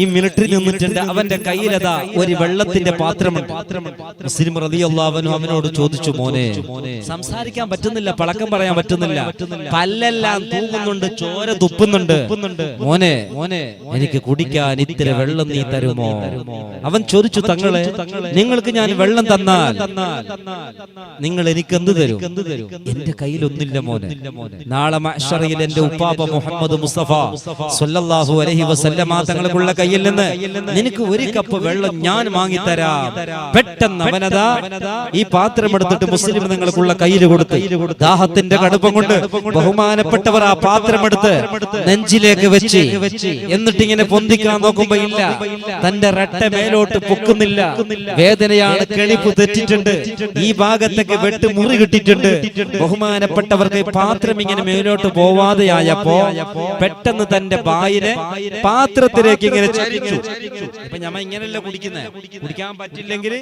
ഈ മിലിറ്ററി നിന്നിട്ടുണ്ട്. അവന്റെ കയ്യിലതാ ഒരു വെള്ളത്തിന്റെ പാത്രമുണ്ട്. മുസ്ലിം റളിയല്ലാഹു അൻഹു അവനോട് ചോദിച്ചു, മോനെ, സംസാരിക്കാൻ പറ്റുന്നില്ല, പളക്കം പറയാൻ പറ്റുന്നില്ല, പല്ലെല്ലാം തൂങ്ങുന്നുണ്ട്, ചോര തുപ്പുന്നുണ്ട്, മോനെ എനിക്ക് കുടിക്കാൻ ഇത്തിരി വെള്ളം നീ തരുമോ? അവൻ ചോദിച്ചു, തങ്ങളെ, നിങ്ങൾക്ക് ഞാൻ വെള്ളം തന്നാൽ നിങ്ങൾ എനിക്ക് എന്ത് തരും? എന്റെ കയ്യിലൊന്നില്ല മോനെ. നാളെ മഹ്ശറിൽ എന്റെ ഉപ്പാപ്പ മുഹമ്മദ് മുസ്തഫ സ്വല്ലല്ലാഹു അലൈഹി വസല്ലമ തങ്ങൾക്കുള്ള കയ്യിൽ നിന്ന് നിനക്ക് ഒരു കപ്പ് വെള്ളം ഞാൻ വാങ്ങിത്തരാം. പെട്ടെന്ന് അവനതാ ഈ പാത്രം എടുത്തിട്ട് മുസ്ലിം തങ്ങൾക്കുള്ള കയ്യിൽ കൊടുത്തു. ദാഹത്തിന്റെ കടുപ്പം കൊണ്ട് ബഹുമാനപ്പെട്ടവർ ആ പാത്രം എടുത്ത് നെഞ്ചിലേക്ക് വെച്ച് എന്നിട്ട് ഇങ്ങനെ പൊന്തിക്കാൻ നോക്കുമ്പോ ഇല്ല, തന്റെ റട്ട മേലോട്ട് പൊക്കുന്നില്ല. വേദനയാണ്, കെളിപ്പ് തെറ്റിട്ടുണ്ട്, ഈ ഭാഗത്തേക്ക് വെട്ട് മുറി കിട്ടിയിട്ടുണ്ട്. ബഹുമാനപ്പെട്ടവർക്ക് പാത്രം ഇങ്ങനെ മേലോട്ട് പോവാതെയായപ്പോ പെട്ടെന്ന് തന്റെ വായിനെ പാത്രത്തിലേക്ക് ഇങ്ങനെ ചലിച്ചു. ഇപ്പൊ ഞമ്മ ഇങ്ങനെയല്ല കുടിക്കുന്നത്, കുടിക്കാൻ പറ്റില്ലെങ്കിൽ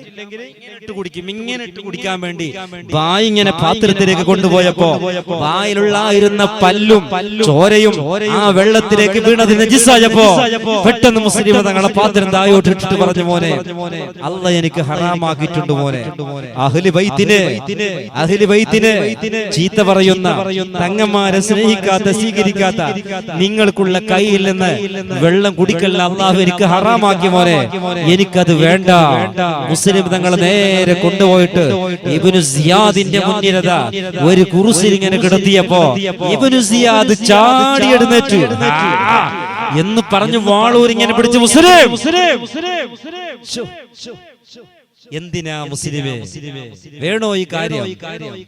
ഇങ്ങനെ ഇട്ട് കുടിക്കാൻ വേണ്ടി വായി ഇങ്ങനെ പാത്രത്തിലേക്ക് കൊണ്ടുപോയപ്പോ വായിലുള്ള പല്ലും ചോരയും ആ വെള്ളത്തിലേക്ക് വീണത് നജിസായപ്പോ പെട്ടെന്ന് മുസ്ലിം തങ്ങളെ പാത്രം തായോട്ട് ഇട്ടിട്ട് പറഞ്ഞു, മോനെ, അല്ലാഹ് എനിക്ക് ഹറാമാക്കിയിട്ടുണ്ട് മോനെ. അഹ്ലി ബൈത്തിനെ ചീത്ത പറയുന്ന, തങ്ങന്മാരെ സ്നേഹിക്കാത്ത, സ്വീകരിക്കാത്ത നിങ്ങൾക്കുള്ള കയ്യിൽ നിന്ന് വെള്ളം കുടിക്കല്ല അല്ലാഹു എനിക്ക് ഹറാമാക്കി മോനെ, എനിക്കത് വേണ്ട. മുസ്ലിം തങ്ങൾ നേരെ കൊണ്ടുപോയിട്ട് ഇബ്നു സിയാദിന്റെ മുന്നിലതാ ഒരു കുറുസിൽ ഇങ്ങനെ കിടത്തിയപ്പോ ഇബ്നു സിയാദ് ചാടി എഴുന്നേറ്റ് എന്ന് പറഞ്ഞു വാളൂർ ഇങ്ങനെ പിടിച്ച്, മുസ്ലിം എന്തിനാ മുസ്ലിമേ, വേണോ ഈ കാര്യം?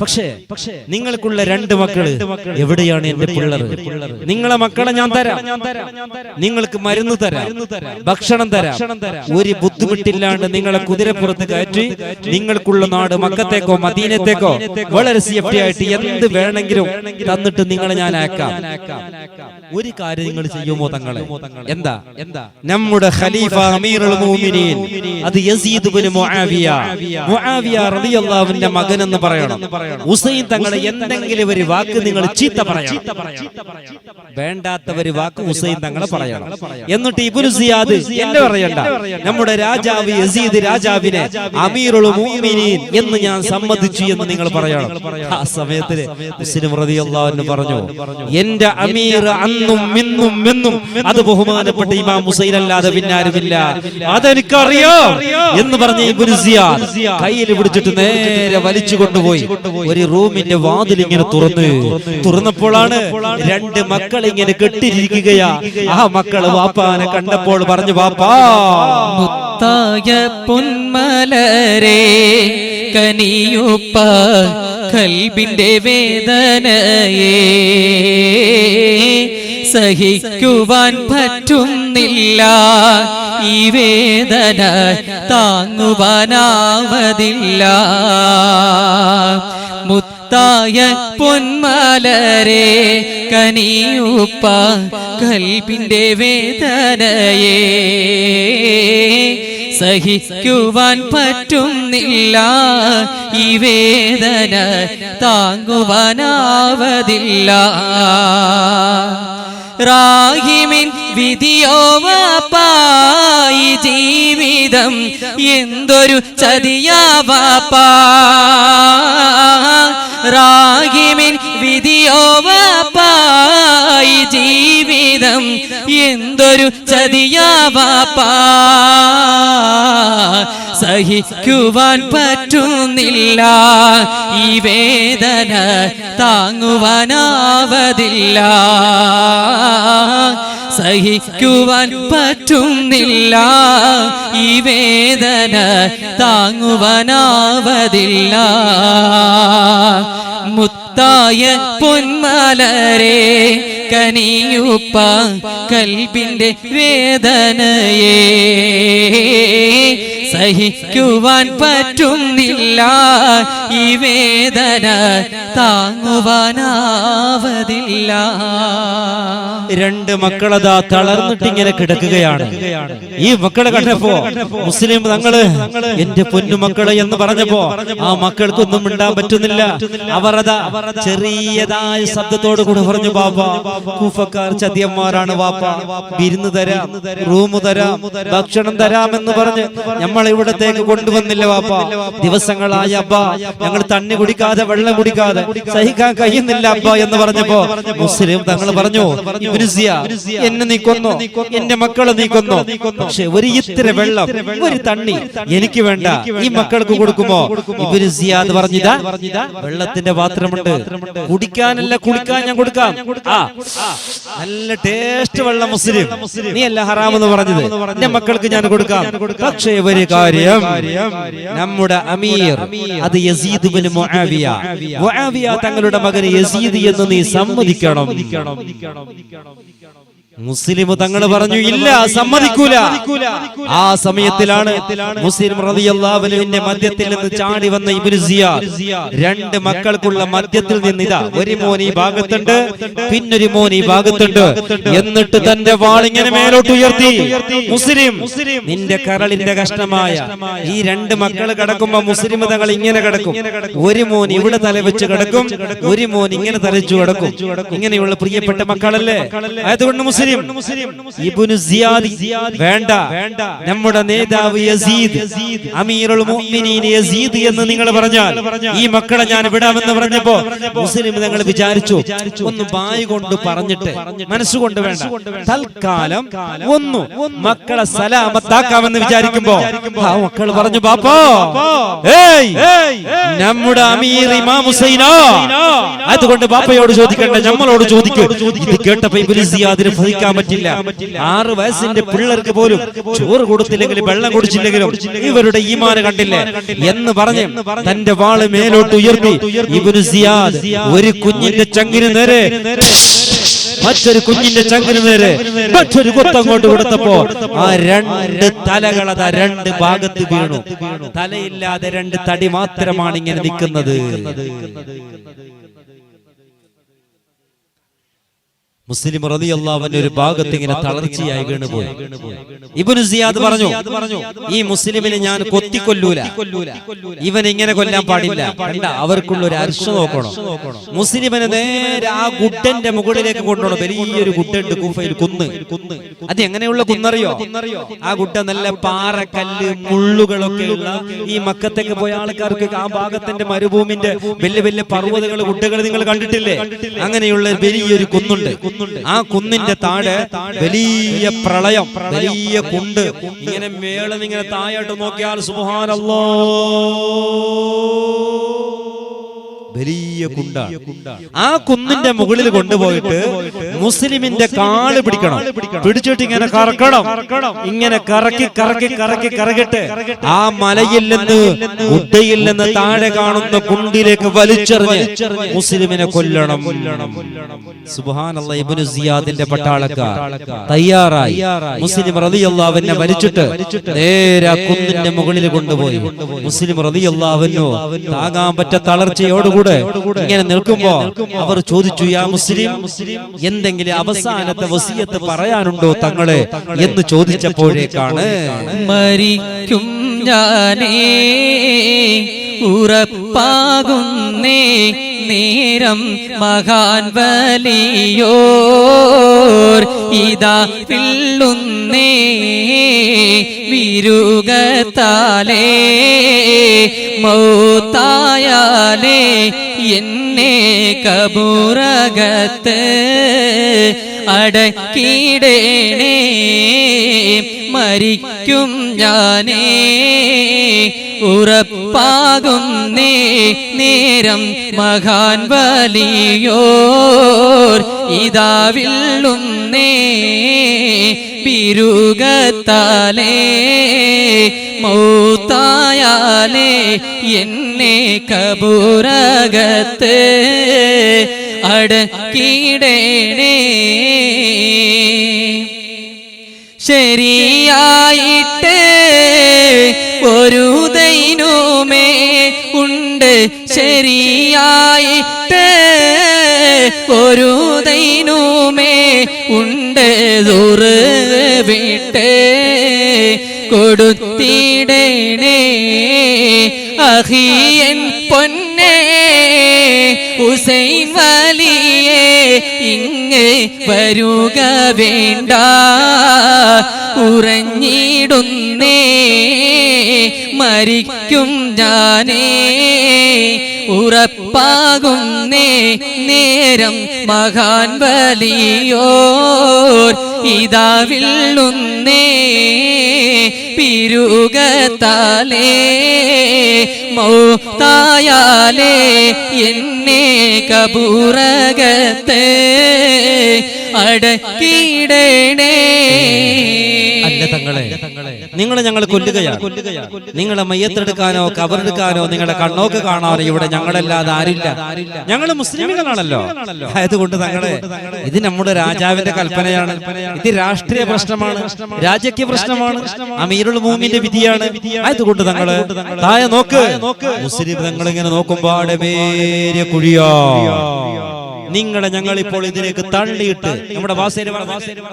പക്ഷേ നിങ്ങൾക്കുള്ള രണ്ട് മക്കള് എവിടെയാണ് എന്റെ പിള്ളേർ? നിങ്ങളെ മക്കളെ ഞാൻ തരാം, നിങ്ങൾക്ക് മരുന്ന് തരാം, ഭക്ഷണം തരാം, ഒരു ബുദ്ധിമുട്ടില്ലാണ്ട് നിങ്ങളെ കുതിരപ്പുറത്ത് കയറ്റി നിങ്ങൾക്കുള്ള നാട് മക്കത്തേക്കോ മദീനത്തേക്കോ വളരെ സേഫ്റ്റി ആയിട്ട് എന്ത് വേണമെങ്കിലും തന്നിട്ട് നിങ്ങളെ ഞാൻ അയക്കാം. ഒരു കാര്യം നിങ്ങൾ ചെയ്യുമോ തങ്ങളെ? എന്താ? നമ്മുടെ ഖലീഫ അമീറുൽ മുഅ്മിനീൻ അത് യസീദ് ഇബ്നു മുആവിയ റളിയല്ലാഹു അൻഹുവിന്റെ മകൻ എന്ന് പറയണം. ഹുസൈൻ തങ്ങളെ എന്തെങ്കിലും ഒരു വാക്ക് നിങ്ങൾ ചീത്ത പറയണം, വേണ്ടാത്ത ഒരു വാക്ക് ഹുസൈൻ തങ്ങളെ പറയണം. എന്നിട്ട് ഇബ്നു സിയാദ് എന്നെ പറയണ്ട, നമ്മുടെ രാജാവ് യസീദ് രാജാവിനെ അമീറുൽ മുഅ്മിനീൻ എന്ന് ഞാൻ സമ്മതിച്ചു എന്ന് നിങ്ങൾ പറയണം. ആ സമയത്ത് മുസ്ലിം റളിയല്ലാഹു അൻഹു പറഞ്ഞു, എന്റെ അമീർ അന്നും മിന്നും അത് ബഹുമാനപ്പെട്ട ഇമാം ഹുസൈൻ അല്ലാതെ പിന്നാരുമില്ല, അതെനിക്കറിയാം എന്ന് പറഞ്ഞ ഇബ്നു സിയാദ് കയ്യിൽ പിടിച്ചിട്ട് നേരെ വലിച്ചു കൊണ്ടുപോയി ഒരു റൂമിന്റെ വാതിൽ ഇങ്ങനെ തുറന്നപ്പോഴാണ് രണ്ട് മക്കൾ ഇങ്ങനെ കെട്ടിരിക്കുകയാ. ആ മക്കള് വാപ്പാനെ കണ്ടപ്പോൾ പറഞ്ഞു, വാപ്പാ, മുത്തായ പൊന്മലരേ കനിയുപ്പ കൽബിന്റെ വേദനയേ സഹിക്കുവാൻ പറ്റുന്നില്ല, ഈ വേദന താങ്ങുവാനാവതില്ല. മുത്തായ പൊന്മലരേ കനിയുപ്പ കൽബിന്റെ വേദനയേ സഹിക്കുവാൻ പറ്റുന്നില്ല, ഈ വേദന താങ്ങുവാനാവതില്ല. റാഹിമിൻ വിധിയോ വാപ്പായി ജീവിതം എന്തൊരു ചതിയാ വാപ്പാ, റാഹിമിൻ വിധിയോ വാപ്പായി ജീവിതം എന്തൊരു ചതിയാ വാപ്പാ, സഹിക്കുവാൻ പറ്റുന്നില്ല, ഈ വേദന താങ്ങുവാനാവതില്ല, സഹിക്കുവാൻ പറ്റുന്നില്ല, ഈ വേദന താങ്ങുവാനാവതില്ല. മുത്തായ പൊന്മലരേ കനിയുപ്പ കൽബിന്റെ വേദനയേ സഹിക്കുവാൻ പറ്റുന്നില്ല, ഈ വേദന താങ്ങുവാനാവതില്ല. രണ്ട് മക്കളതാ തളർന്നിട്ട് ഇങ്ങനെ കിടക്കുകയാണ്. ഈ മക്കളെ കണ്ടപ്പോ മുസ്ലിം തങ്ങള് എന്റെ പൊന്നു മക്കളെ എന്ന് പറഞ്ഞപ്പോ ആ മക്കൾക്കൊന്നും മിണ്ടാൻ പറ്റുന്നില്ല. അവർ അതാ ചെറിയതായ ശബ്ദത്തോടു കൂടെ പറഞ്ഞു, ബാപ്പ കൂഫക്കാർ ചതിയന്മാരാണ് വാപ്പ, വിരുന്ന് തരാം, റൂമ് തരാം, ഭക്ഷണം തരാമെന്ന് പറഞ്ഞ് നമ്മളെ ഇവിടത്തേക്ക് കൊണ്ടുവന്നില്ല വാപ്പ. ദിവസങ്ങളായ അബ്ബ ഞങ്ങൾ തണ്ണി കുടിക്കാതെ വെള്ളം കുടിക്കാതെ സഹിക്കാൻ കഴിയുന്നില്ല അബ്ബ എന്ന് പറഞ്ഞപ്പോ മുസ്ലിം തങ്ങൾ പറഞ്ഞു, ഇബ്നു സിയാദ് എന്നെ നീ കൊന്നോ, എന്റെ മക്കളെ നീ കൊന്നോ, പക്ഷെ ഒരു ഇത്തിരി വെള്ളം ഒരു തണ്ണി എനിക്ക് വേണ്ട, ഈ മക്കൾക്ക് കൊടുക്കുമോ? ഇബ്നു സിയാദ് പറഞ്ഞിതാ വെള്ളത്തിന്റെ പാത്രമുണ്ട്, കുടിക്കാനല്ല കുളിക്കാൻ ഞാൻ കൊടുക്കാം. നല്ല ടേസ്റ്റ് വെള്ളം മുസ്ലിം, നീ അല്ല ഹറാമെന്ന് പറഞ്ഞത്, എന്റെ മക്കൾക്ക് ഞാൻ കൊടുക്കാം. പക്ഷേ ഒരു കാര്യം, നമ്മുടെ അമീർ അത് യസീദ് ഇബ്നു മുആവിയ, മുആവിയ തങ്ങളുടെ മകൻ യസീദ് എന്ന് നീ സമ്മതിക്കണം. മുസ്ലിം തങ്ങൾ പറഞ്ഞു, ഇല്ല സമ്മതിക്കൂല. ആ സമയത്തിലാണ് മുസ്ലിം റളിയല്ലാഹു അൻഹുവിന്റെ മധ്യത്തിൽ നിന്ന് ചാടി വന്ന ഇബ്നു സിയാദ് രണ്ട് മക്കൾക്കുള്ള മധ്യത്തിൽ നിന്ന് ഇതാ ഒരു മോൻ ഈ ഭാഗത്തുണ്ട്, പിന്നൊരു മോൻ ഈ ഭാഗത്തുണ്ട്, എന്നിട്ട് തന്റെ വാൾ ഇങ്ങനെ മേലോട്ട് ഉയർത്തി, മുസ്ലിം നിന്റെ കരളിന്റെ കഷ്ണമായ ഈ രണ്ട് മക്കൾ കിടക്കുമ്പോ മുസ്ലിം തങ്ങൾ ഇങ്ങനെ കിടക്കും, ഒരു മോൻ ഇവിടെ തല വെച്ച് കിടക്കും, ഒരു മോൻ ഇങ്ങനെ തലച്ചു കിടക്കും. ഇങ്ങനെയുള്ള പ്രിയപ്പെട്ട മക്കളല്ലേ. അതുകൊണ്ട് മുസ്ലിം ഇബ്നു സിയാദ് വേണ്ട, നമ്മുടെ നേതാവ് യസീദ് അമീറുൽ മുഅ്മിനീൻ യസീദ് എന്ന് നിങ്ങൾ പറഞ്ഞാൽ ഈ മക്കളെ ഞാൻ വിടാമെന്ന് പറഞ്ഞപ്പോ മുസ്ലിം തങ്ങൾ വിചാരിച്ചു, ഒന്ന് വായ കൊണ്ട് പറഞ്ഞിട്ട് മനസ്സുകൊണ്ട് വേണ്ട, തൽക്കാലം ഒന്ന് മക്കളെ സലാമത്താക്കാമെന്ന് വിചാരിക്കുമ്പോ ആ മക്കൾ പറഞ്ഞു, ബാപ്പാ നമ്മുടെ അമീർ ഇമാം ഹുസൈനാ, അതുകൊണ്ട് ബാപ്പയോട് ചോദിക്കണ്ട നമ്മളോട് ചോദിക്കൂ. ഇത് കേട്ടപ്പോ ഇബ്നു സിയാദിന് ഫഹിക്കാൻ പറ്റില്ല. 6 വയസ്സിന്റെ പിള്ളേർക്ക് പോലും ചോറ് കൊടുത്തില്ലെങ്കിലും വെള്ളം കുടിച്ചില്ലെങ്കിലും ഇവരുടെ ഈമാൻ കണ്ടില്ലേ എന്ന് പറഞ്ഞ് തന്റെ വാള് മേലോട്ട് ഉയർത്തി ഇബ്നു സിയാദ് ഒരു കുഞ്ഞിന്റെ ചങ്കിന് നേരെ മറ്റൊരു കുഞ്ഞിന്റെ ചങ്കിന് നേരെ മറ്റൊരു കൊത്തങ്ങോട്ട് കൊടുത്തപ്പോ ആ രണ്ട് തലകളത രണ്ട് ഭാഗത്ത് വീണു. തലയില്ലാതെ രണ്ട് തടി മാത്രമാണ് ഇങ്ങനെ നിൽക്കുന്നത്. മുസ്ലിം റളിയല്ലാഹു അൻഹു ഒരു ഭാഗത്ത് ഇങ്ങനെ തളർച്ചയായി വീണുപോയി. ഇബ്നു സിയാദ് പറഞ്ഞു, ഈ മുസ്ലിമിനെ ഞാൻ കൊത്തിക്കൊല്ലൂല, ഇവൻ ഇങ്ങനെ കൊല്ലാൻ പാടില്ല. കണ്ട അവർക്കുള്ള ഒരു അർശ നോക്കണം. മുസ്ലിമിനെ നേരെ ആ ഗുഡന്റെ മുകളിലേക്ക് കൊണ്ടുപോകണം. വലിയൊരു ഗുഡുണ്ട് കൂഫയിൽ, കുന്ന്. അത് എങ്ങനെയുള്ള കുന്നറിയോ? ആ ഗുഡ നല്ല പാറക്കല്ല് മുള്ളുകളൊക്കെ ഉള്ള, ഈ മക്കത്തേക്ക് പോയ ആൾക്കാർക്ക് ആ ഭാഗത്തിന്റെ മരുഭൂമിന്റെ വലിയ വലിയ പർവ്വതങ്ങൾ ഗുഡകൾ നിങ്ങൾ കണ്ടിട്ടില്ലേ? അങ്ങനെയുള്ള വലിയൊരു കുന്നുണ്ട്. ആ കുന്നിന്റെ താഴെ വലിയ പ്രളയം, വലിയ കുണ്ട്. ഇങ്ങനെ മേളം ഇങ്ങനെ താഴോട്ട് നോക്കിയാൽ സുബ്ഹാനല്ലാഹ് വലിയ കുണ്ടാണ്. ആ കുന്നിന്റെ മുകളിൽ കൊണ്ടുപോയിട്ട് മുസ്ലിമിന്റെ കാല് പിടിക്കണം. പിടിച്ചിട്ട് ഇങ്ങനെ കറക്കണം. ഇങ്ങനെ കറക്കി കറക്കി കറക്കി കറക്കിട്ട് ആ മലയിൽ നിന്ന് ഗുഡയിൽ നിന്ന് താഴെ കാണുന്ന കുണ്ടിലേക്ക് വലിച്ചെറിഞ്ഞ് മുസ്ലിമിനെ കൊല്ലണം. സുബ്ഹാനല്ലാഹ്. ഇബ്നു സിയാദിന്റെ പട്ടാളക്കാർ തയ്യാറായി. മുസ്ലിം റളിയല്ലാഹു അൻഹു വലിച്ചിട്ട് നേരെ കുന്നിന്റെ മുകളിൽ കൊണ്ടുപോയി. മുസ്ലിം റളിയല്ലാഹു അൻഹു താങ്ങാൻ പറ്റ തളർച്ചയോടുകൂടി ഇങ്ങനെ നിൽക്കുമ്പോ അവർ ചോദിച്ചു, യാ മുസ്ലിം, എന്തെങ്കിലും അവസാനത്തെ വസിയത്ത് പറയാനുണ്ടോ തങ്ങളെ എന്ന് ചോദിച്ചപ്പോഴേക്കാണ് മരിക്കും ഞാനേ ഉറപ്പാകുന്നേ നേരം മഹാൻ വലിയോർ ഇതാ പിള്ളുന്നേ വിരുഗത്താലേ മൗത്തായാലേ എന്നെ കബൂറകത്ത് അടക്കിടേണേ മരിക്കും ഞാനേ ഉറപ്പാകുന്നേ നേരം മഹാൻ വലിയോർ ഇതാ വിള്ളുന്നേ പിരുകത്താലേ മൗത്തായാലേ എന്നെ കബൂറകത്ത് അടക്കിടേണേ. ശരിയായിട്ട് ഒരു ദൈനുമേ ഉണ്ട്, ശരിയായിട്ട് ഒരു ദൈനുമേ ഉണ്ട് വിട്ട് കൊടുത്തിടണേ അഹിയൻ പൊന്നേ ഹുസൈൻ വലിയേ ഇങ്ങ് വരുക വേണ്ട ഉറഞ്ഞിടുന്നേ മരിക്കും ഞാനേ ഉറപ്പാകുന്നേ നേരം മഹാൻ വലിയോർ ഇതാ വിള്ളുന്നേ പിരുകത്താലേ മൗതായാലേ എന്നെ കബൂറകത്ത് അടക്കിടണേ. അല്ല തങ്ങളെ, നിങ്ങളെ ഞങ്ങൾ കൊല്ലുകയാണ്. നിങ്ങളെ മയ്യത്തെടുക്കാനോ കബറെടുക്കാനോ നിങ്ങളുടെ കണ്ണോക്ക് കാണാനോ ഇവിടെ ഞങ്ങളല്ലാതെ ആരില്ല. ഞങ്ങൾ മുസ്ലിമുകളാണല്ലോ. ആയതുകൊണ്ട് തങ്ങളെ, ഇത് നമ്മുടെ രാജാവിന്റെ കൽപ്പനയാണ്. ഇത് രാഷ്ട്രീയ പ്രശ്നമാണ്, രാജകീയ പ്രശ്നമാണ്, അമീറുൽ മുഅ്മിനീന്റെ വിധിയാണ്. ആയതുകൊണ്ട് തങ്ങള് താഴെ നോക്ക്. മുസ്ലിം തങ്ങൾ ഇങ്ങനെ നോക്കുമ്പോ അടവേരിയ കുഴിയോ നിങ്ങളെ ഞങ്ങൾ ഇപ്പോൾ ഇതിലേക്ക് തള്ളിയിട്ട് നമ്മുടെ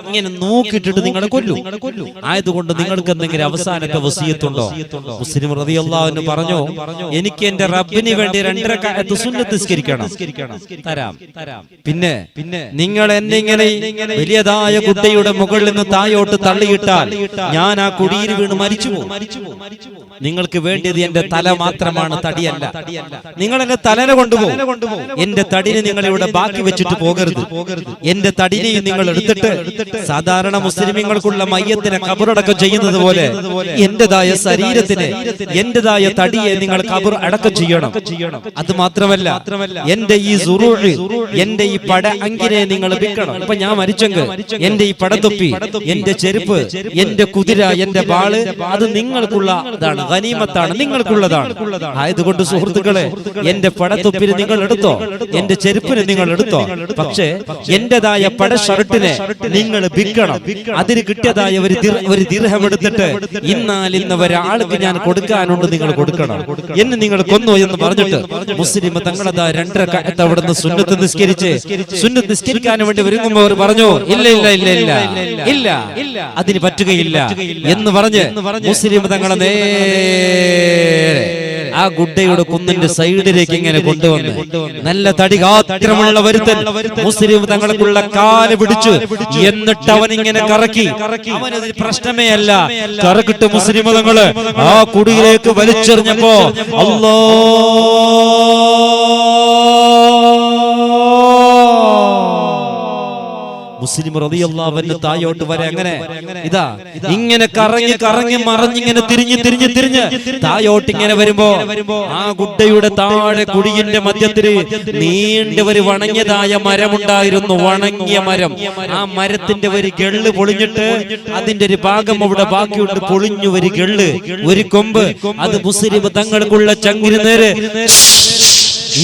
ഇങ്ങനെ നോക്കിയിട്ടിട്ട് നിങ്ങളെ കൊല്ലു. ആയതുകൊണ്ട് നിങ്ങൾക്ക് എന്തെങ്കിലും അവസാനത്തെ വസിയത്തുണ്ടോ? മുസ്ലിം റളിയല്ലാഹു അൻഹു പറഞ്ഞു, എനിക്ക് എന്റെ റബ്ബിന് വേണ്ടി 2 റക്അത്ത് സുന്നത്ത് നിസ്കരിക്കണം, തരാം. പിന്നെ നിങ്ങൾ എന്നെ ഇങ്ങനെ വലിയതായ കുട്ടിയുടെ മുകളിൽ നിന്ന് താഴോട്ട് തള്ളിയിട്ടാൽ ഞാൻ ആ കുടിയിൽ വീണ് മരിച്ചു പോകും. നിങ്ങൾക്ക് വേണ്ടിയത് എന്റെ തല മാത്രമാണ്, തടിയല്ല. നിങ്ങൾ എന്റെ തലനെ കൊണ്ടുപോകും. എന്റെ തടിനെ നിങ്ങൾ ഇവിടെ ബാക്കി വെച്ചിട്ട് പോകരുത്. എന്റെ തടിനെയും നിങ്ങൾ എടുത്തിട്ട് സാധാരണ മുസ്ലിമീങ്ങൾക്കുള്ള മയ്യത്തിനെ ഖബറടക്കം ചെയ്യുന്നത് പോലെ എന്റേതായ ശരീരത്തിന് എന്റേതായ തടിയെ നിങ്ങൾ ഖബർ അടക്കം ചെയ്യണം. അത് മാത്രമല്ല, എന്റെ ഈ സുറൂഹ്, എന്റെ ഈ പട അങ്കിനെ നിങ്ങൾ വിൽക്കണം. ഇപ്പൊ ഞാൻ മരിച്ചെങ്കിൽ എന്റെ ഈ പടത്തൊപ്പി, എന്റെ ചെരുപ്പ്, എന്റെ കുതിര, എന്റെ ബാള് അത് നിങ്ങൾക്കുള്ള ഇതാണ്, ഗനീമത്താണ്, നിങ്ങൾക്കുള്ളതാണ്. ആയതുകൊണ്ട് സുഹൃത്തുക്കളെ, എന്റെ പടത്തൊപ്പിന് നിങ്ങൾ എടുത്തോ, എന്റെ ചെരുപ്പിന് നിങ്ങൾ എടുത്തോ. പക്ഷേ എന്റേതായ പട ഷർട്ടിനെ നിങ്ങൾ വിൽക്കണം. അതിന് കിട്ടിയതായ ഒരു ദിർഹം എടുത്തിട്ട് ഇന്നാലിന്ന ഒരാൾക്ക് ഞാൻ കൊടുക്കാനുണ്ട്, നിങ്ങൾ കൊടുക്കണം. എന്നെ നിങ്ങൾ കൊന്നോ എന്ന് പറഞ്ഞിട്ട് മുസ്ലിം തങ്ങളതാ 2 റക്അത്ത് അവിടുന്ന് സുന്നത്ത് നിസ്കരിക്കാൻ വേണ്ടി ഒരുങ്ങുമ്പോൾ അവർ പറഞ്ഞു, ഇല്ല ഇല്ല ഇല്ല ഇല്ല ഇല്ല അതിന് പറ്റുകയില്ല എന്ന് പറഞ്ഞ് മുസ്ലിം തങ്ങളെ നേരെ ആ ഗുഡയുടെ കുന്നിന്റെ സൈഡിലേക്ക് ഇങ്ങനെ കൊണ്ടുവന്ന് നല്ല തടി ഗാത്രമുള്ള ഒരുത്തൻ മുസ്ലിം തങ്ങൾക്കുള്ള കാല് പിടിച്ചു. എന്നിട്ട് അവൻ ഇങ്ങനെ കറക്കി. അവനതൊരു പ്രശ്നമേ അല്ല. കറക്കിട്ട് മുസ്ലിം തങ്ങള് ആ കുടിയിലേക്ക് വലിച്ചെറിഞ്ഞപ്പോ അല്ലാഹ് മുസ്ലിം റളിയല്ലാഹു അൻഹു തായോട്ട് വരെ അങ്ങനെ ഇതാ ഇങ്ങനെ കറങ്ങി കറങ്ങി മറിഞ്ഞിങ്ങനെ തിരിഞ്ഞ് തായോട്ട് ഇങ്ങനെ വരുമ്പോ ആ ഗുഡയുടെ താഴെ കുടിയിന്റെ മധ്യത്തിൽ നീണ്ട ഒരു വണങ്ങിയതായ മരമുണ്ടായിരുന്നു. വണങ്ങിയ മരം. ആ മരത്തിന്റെ ഒരു ഗെള്ള് പൊളിഞ്ഞിട്ട് അതിന്റെ ഒരു ഭാഗം അവിടെ ബാക്കിയുണ്ട്. പൊളിഞ്ഞു ഒരു ഗെള്ള്, ഒരു കൊമ്പ്. അത് മുസ്ലിം തങ്ങൾക്കുള്ള ചങ്കിന് നേരെ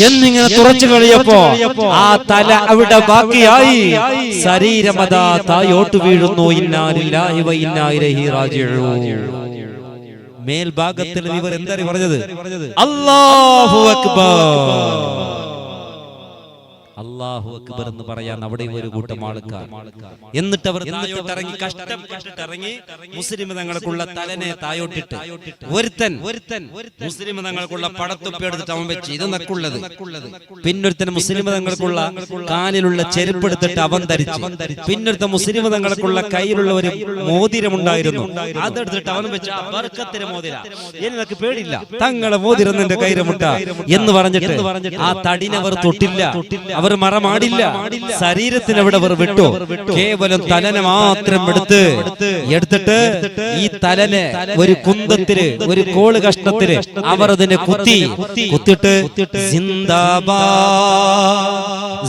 എന്നിങ്ങനെ തുറച്ചു കളിയപ്പോ ആ തല അവിടെ ബാക്കിയായി. ശരീരമതാ തായോട്ട് വീഴുന്നു. ഇന്നാ ലില്ലാഹി വ ഇന്നാ ഇലൈഹി റാജിഊൻ. മേൽഭാഗത്തിൽ ഇവർ എന്താണ് പറഞ്ഞത്? അല്ലാഹു അക്ബർ, അല്ലാഹു അക്ബർ എന്ന് പറയാൻ അവിടെ ഒരു കൂട്ടം ആൾക്കാർ. എന്നിട്ട് അവർ തായോട്ട് ഇറങ്ങി, കഷ്ടപ്പെട്ടിട്ട് ഇറങ്ങി മുസ്ലിം തങ്ങൾക്കുള്ള തലനെ തായോട്ടിട്ട് ഒരുത്തൻ മുസ്ലിം തങ്ങൾക്കുള്ള പടത്തൊപ്പി എടുത്തിട്ട് അവൻ വെച്ച് ഇത് നക്കുള്ളത്. പിന്നൊരുത്തൻ മുസ്ലിം തങ്ങൾക്കുള്ള കാലിലുള്ള ചെരുപ്പ് എടുത്തിട്ട് അവൻ ധരിച്ചു. പിന്നൊരുത്തൻ മുസ്ലിം തങ്ങൾക്കുള്ള കയ്യിലുള്ള ഒരു മോതിരമുണ്ടായിരുന്നു, അതെടുത്തിട്ട് അവൻ വെച്ച് ബർക്കത്തിന്റെ മോതിര. എനിക്ക് പേടില്ല, തങ്ങളെ മോതിരം എന്റെ കൈരമുട്ട എന്ന് പറഞ്ഞിട്ട് ആ തടിനവർ തൊട്ടില്ല, അവർ മറമാടില്ല. ശരീരത്തിന് അവിടെ അവർ വിട്ടു. കേവലം തലനെ മാത്രം എടുത്തിട്ട് ഈ തലനെ ഒരു കുന്തത്തില്, ഒരു കോള് കഷ്ണത്തില് അവർ അതിനെ കുത്തിട്ട് സിന്ദാബാദ്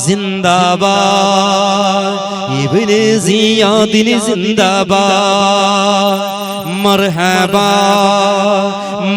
സിന്ദാബാദ് ഇബ്നു സിയാദിന് സിന്ദാബാദ് മർഹബാ